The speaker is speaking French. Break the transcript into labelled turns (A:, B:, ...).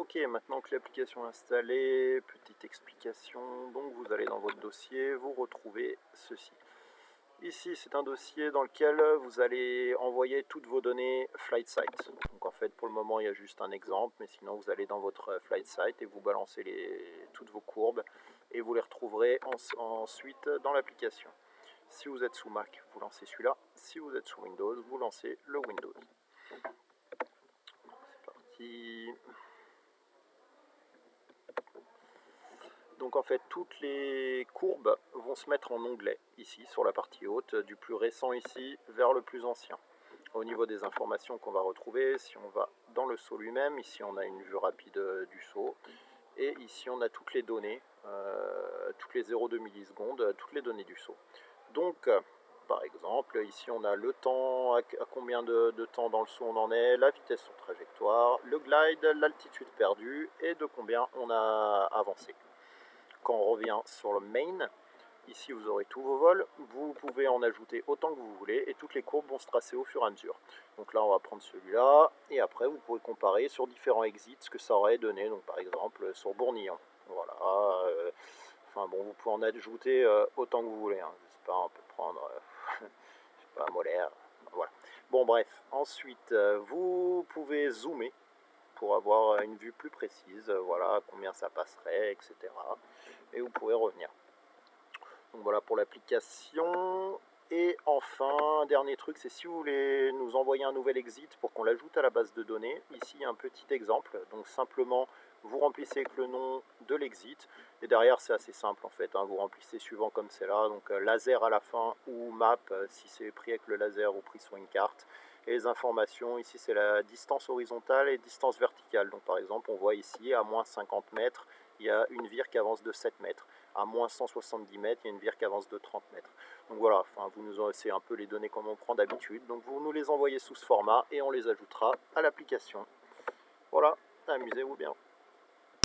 A: Ok, maintenant que l'application est installée, petite explication, donc vous allez dans votre dossier, vous retrouvez ceci. Ici, c'est un dossier dans lequel vous allez envoyer toutes vos données flight site. Donc en fait, pour le moment, il y a juste un exemple, mais sinon, vous allez dans votre flight site et vous balancez toutes vos courbes et vous les retrouverez ensuite dans l'application. Si vous êtes sous Mac, vous lancez celui-là. Si vous êtes sous Windows, vous lancez le Windows. C'est parti. Donc en fait, toutes les courbes vont se mettre en onglet ici sur la partie haute, du plus récent ici vers le plus ancien. Au niveau des informations qu'on va retrouver, si on va dans le saut lui-même, ici on a une vue rapide du saut, et ici on a toutes les données, toutes les 0,2 millisecondes, toutes les données du saut. Donc par exemple, ici on a le temps, à combien de temps dans le saut on en est, la vitesse sur trajectoire, le glide, l'altitude perdue et de combien on a avancé. Quand on revient sur le main, ici vous aurez tous vos vols, vous pouvez en ajouter autant que vous voulez et toutes les courbes vont se tracer au fur et à mesure. Donc là on va prendre celui-là et après vous pourrez comparer sur différents exits ce que ça aurait donné, donc par exemple sur Bournillon. Voilà, enfin bon, vous pouvez en ajouter autant que vous voulez, hein. Je sais pas, on peut prendre, je sais pas, Molaire, voilà. Bon bref, ensuite vous pouvez zoomer pour avoir une vue plus précise, voilà, combien ça passerait, etc. Et vous pouvez revenir. Donc voilà pour l'application. Et enfin, dernier truc, c'est si vous voulez nous envoyer un nouvel exit pour qu'on l'ajoute à la base de données, ici il y a un petit exemple. Donc simplement, vous remplissez avec le nom de l'exit. Et derrière, c'est assez simple en fait, hein. Vous remplissez suivant comme c'est là. Donc laser à la fin ou map, si c'est pris avec le laser ou pris sur une carte. Et les informations, ici c'est la distance horizontale et distance verticale. Donc par exemple, on voit ici à moins 50 mètres, il y a une vire qui avance de 7 mètres. À moins 170 mètres, il y a une vire qui avance de 30 mètres. Donc voilà, enfin, c'est un peu les données comme on prend d'habitude. Donc vous nous les envoyez sous ce format et on les ajoutera à l'application. Voilà, amusez-vous bien.